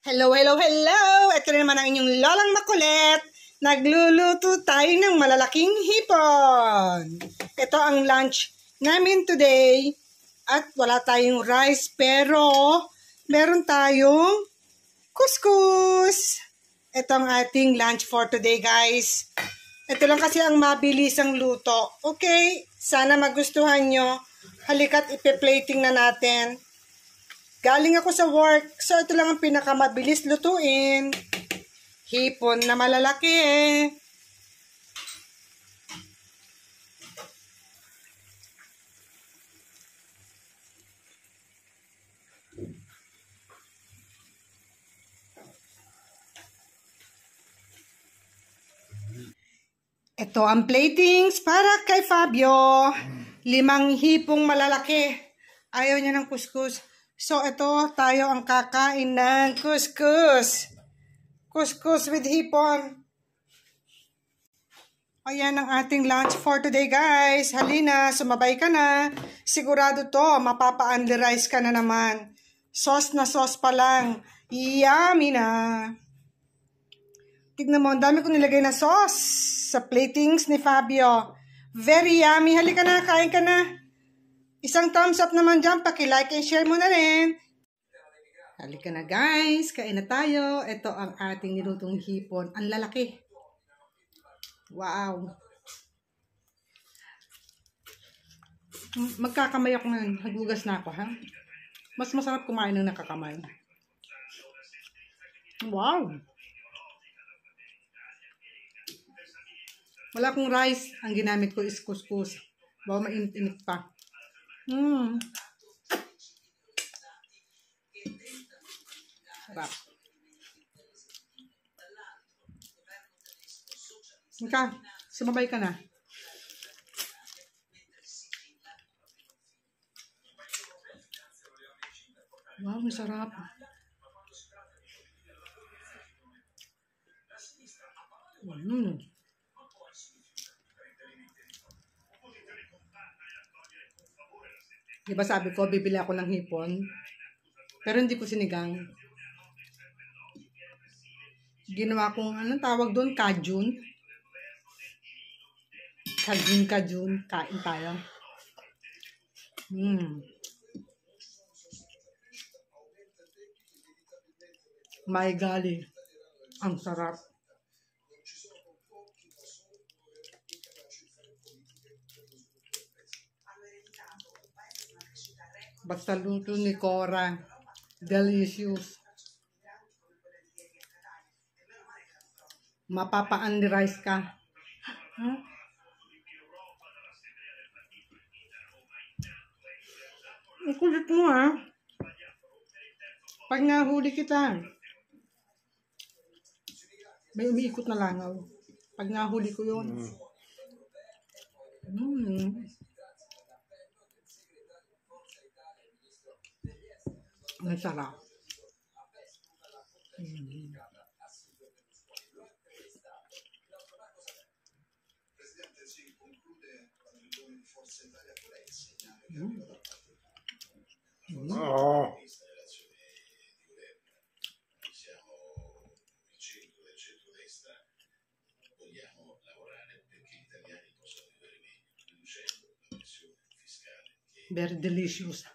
Hello, hello, hello! Ito na naman ang inyong lolang makulit. Nagluluto tayo ng malalaking hipon. Ito ang lunch namin today. At wala tayong rice, pero meron tayong couscous. Ito ang ating lunch for today, guys. Ito lang kasi ang mabilisang luto. Okay? Sana magustuhan nyo. Halika't ipe-plating na natin. Galing ako sa work, so ito lang ang pinakamabilis lutuin. Hipon na malalaki eh. Ito ang platings para kay Fabio. 5 hipong malalaki. Ayaw niya ng couscous. So, ito, tayo ang kakain ng couscous. Couscous with hipon. Ayan ang ating lunch for today, guys. Halina, sumabay ka na. Sigurado to, mapapa-underize ka na naman. Sauce na sauce pa lang. Yummy na. Tignan mo, ang dami kong nilagay na sauce sa platings ni Fabio. Very yummy. Halika na, kain ka na. Isang thumbs up naman dyan. Paki-like and share mo na rin. Halika na guys. Kain na tayo. Ito ang ating nilutong hipon. Ang lalaki. Wow. Magkakamay ako ngayon. Hagugas na ako, ha? Mas masarap kumain ng nakakamay. Wow. Wala akong rice. Ang ginamit ko is couscous. Bawa mainit-init pa. Sarap. Ika, sumabay ka na. Wow, masarap. Diba sabi ko, bibili ako ng hipon. Pero hindi ko sinigang. Ginawa kong, anong tawag doon? Kajun. Kajun. Kain tayo. My golly. Ang sarap. Basta luto ni Cora. Delicious. Mapapa-underize ka. Ang kulit mo, ha? Pag nahuli kita, may umiikot na langaw. Pag nahuli ko yun. Ang sarap. Very delicious.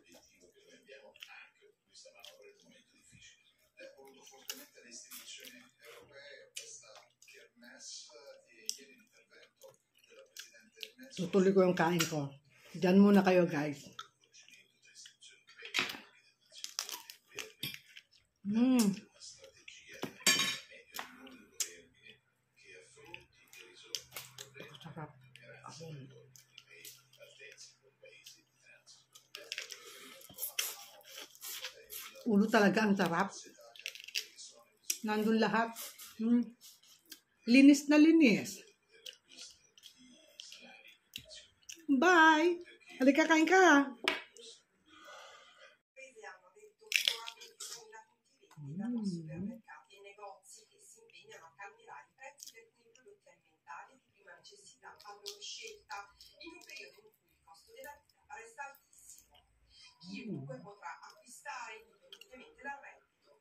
Tutuloy ko yung kain ko. Diyan muna kayo, guys. Sarap. Ulo talaga ang sarap. Nandun lahat. Linis na linis. Bye! Halika, kain ka. Chiunque potrà acquistare indipendentemente dal reddito.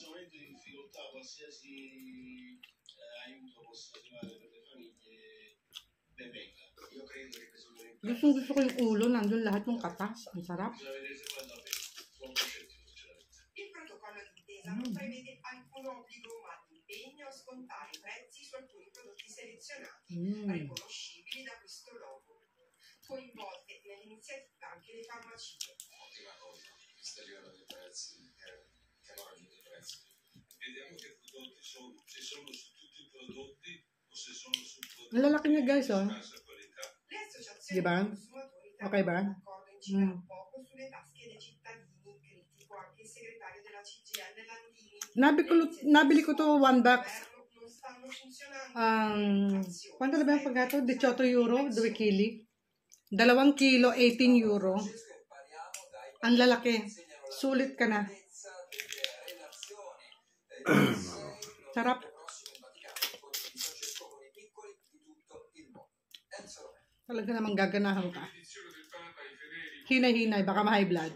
questo momento di difficoltà qualsiasi aiuto possa arrivare per le famiglie ben venga. Io credo che bisogna Gusto ko yung ulo, nandun lahat yung katas. Ang sarap. vedere se poi davvero sono scettico sinceramente. Il protocollo d'intesa non prevede alcun obbligo ma l'impegno a scontare i prezzi su alcuni prodotti selezionati, riconoscibili da questo logo. Coinvolte nell'iniziativa anche le farmacie. Ottima cosa, sta arrivando dei prezzi che hanno raggiunto i prezzi. Vediamo che prodotti sono, se sono su tutti i prodotti o se sono su prodotti Ang lalaki niya guys, oh. di scarsa qualità. Le associazioni Diba? dei consumatori Okay ba? d'accordo incidono poco sulle tasche dei cittadini, critico anche il segretario della CGIL Landini. Nabili ko to 1 box. Non stanno funzionando. Quanto na ba yung paggato? 18 euro, 2 kili. 2 kilo, 18 euro. Ang lalaki. Sulit ka na. Sarap. Talaga namang gaganahan ka. Hinay-hinay, baka ma-high blood.